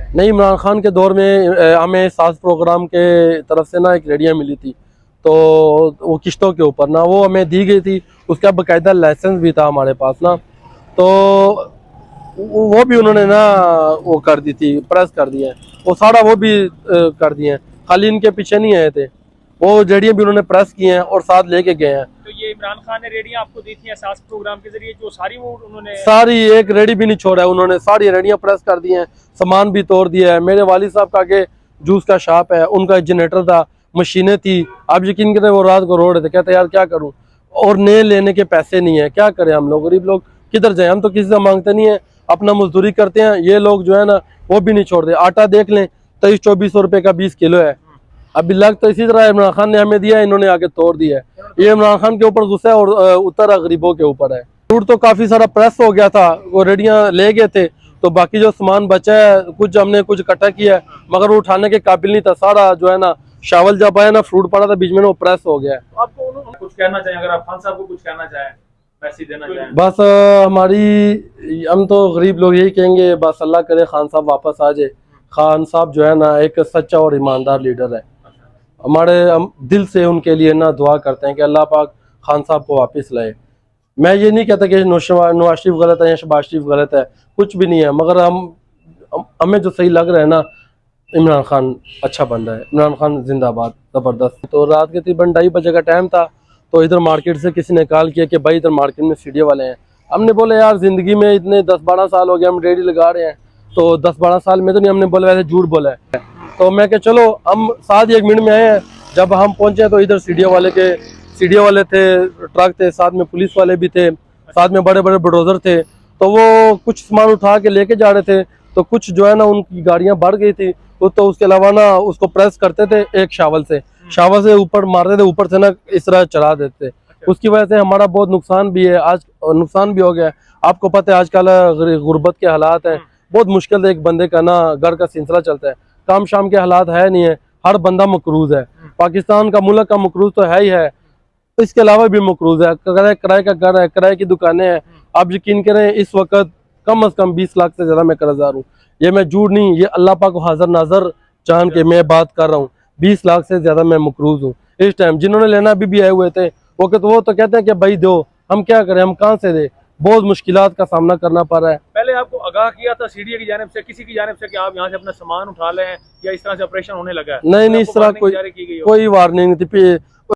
नहीं, इमरान खान के दौर में हमें साज प्रोग्राम के तरफ से ना एक रेडियाँ मिली थी, तो वो किश्तों के ऊपर ना वो हमें दी गई थी, उसका बाकायदा लाइसेंस भी था हमारे पास ना, तो वो भी उन्होंने ना वो कर दी थी, प्रेस कर दिया है वो सारा, वो भी कर दिए हैं। खाली इनके पीछे नहीं आए थे, वो रेडियाँ भी उन्होंने प्रेस की हैं और साथ लेके गए हैं। तो ये इमरान खान ने रेडियां आपको दी थी एहसास प्रोग्राम के जरिए, जो सारी वो उन्होंने सारी एक रेडी भी नहीं छोड़ा है उन्होंने, सारी रेडियाँ प्रेस कर दी हैं, सामान भी तोड़ दिया है। मेरे वालिद साहब का आगे जूस का शॉप है, उनका जनरेटर था, मशीनें थी, आप यकीन करें वो रात को रो रहे थे, कहते यार क्या करूं, और नए लेने के पैसे नहीं है, क्या करें हम लोग, गरीब लोग किधर जाए, हम तो किसी से मांगते नहीं है, अपना मजदूरी करते हैं। ये लोग जो है ना वो भी नहीं छोड़ते। आटा देख लें 2300-2400 रुपये का 20 किलो है। अभी लग तो इसी तरह इमरान खान ने हमें दिया, इन्होंने आगे तोड़ दिया है। ये इमरान खान के ऊपर गुस्सा है और उत्तर गरीबों के ऊपर है। फ्रूट तो काफी सारा प्रेस हो गया था, वो रेडियां ले गए थे, तो बाकी जो सामान बचा है कुछ हमने कुछ इकट्ठा किया है, मगर वो उठाने के काबिल नहीं था। सारा जो है ना शावल जब आया ना, फ्रूट पड़ा था बीच में, वो प्रेस हो गया है। तो आपको उन्होंने कुछ कहना चाहें, अगर आप खान साहब को कुछ कहना चाहें, मैसेज देना चाहें? बस हम तो गरीब लोग यही कहेंगे, बस अल्लाह करे खान साहब वापस आ जाए। खान साहब जो है ना एक सच्चा और ईमानदार लीडर है, हमारे हम दिल से उनके लिए ना दुआ करते हैं कि अल्लाह पाक खान साहब को वापस लाए। मैं ये नहीं कहता कि नवाज शरीफ गलत है या शहबाज शरीफ गलत है, कुछ भी नहीं है, मगर हमें जो सही लग रहा है ना, इमरान खान अच्छा बंदा है, इमरान खान जिंदाबाद, ज़बरदस्त। तो रात के तकरीबन 2:30 का टाइम था, तो इधर मार्केट से किसी ने कॉल किया कि भाई इधर मार्केट में सीढ़ी वाले हैं। हमने बोले यार ज़िंदगी में इतने 10-12 साल हो गए हम रेडी लगा रहे हैं, तो 10-12 साल में तो नहीं, हमने बोला वैसे झूठ बोला है। तो मैं क्या चलो हम साथ ही 1 मिनट में आए हैं। जब हम पहुंचे तो इधर सीढ़ियों वाले थे, ट्रक थे, साथ में पुलिस वाले भी थे, साथ में बड़े बड़े बुलडोजर थे, तो वो कुछ सामान उठा के लेके जा रहे थे, तो कुछ जो है ना उनकी गाड़ियां बढ़ गई थी, तो उसके अलावा ना उसको प्रेस करते थे एक शावल से ऊपर मारते थे, ऊपर से ना इस तरह चढ़ा देते थे। उसकी वजह से हमारा बहुत नुकसान भी है, आज नुकसान भी हो गया। आपको पता है आजकल गुर्बत के हालात हैं, बहुत मुश्किल है एक बंदे का ना घर का सिलसिला चलता है, काम शाम के हालात है नहीं है, हर बंदा मकरूज है। पाकिस्तान का मुल्क का मकरूज तो है ही है, तो इसके अलावा भी मकरूज है, किराए का घर है, किराए की दुकानें हैं। आप यकीन करें इस वक्त कम अज कम 20 लाख से ज्यादा मैं कर्जदार हूँ, ये मैं झूठ नहीं, ये अल्लाह पाक को हाजिर नाजर जान के मैं बात कर रहा हूँ, 20 लाख से ज्यादा मैं मकरूज हूँ इस टाइम। जिन्होंने लेना भी आए हुए थे वो तो कहते हैं कि भाई दो, हम क्या करें, हम कहाँ से दे, बहुत मुश्किलात का सामना करना पड़ रहा है। पहले आपको आगाह किया था सीडीए की जानिब से, किसी की जानिब से, कि आप यहाँ से अपना सामान उठा लें, या इस तरह से ऑपरेशन होने लगा है? नहीं, इस तरह जारी की गई हो? कोई वार्निंग नहीं थी।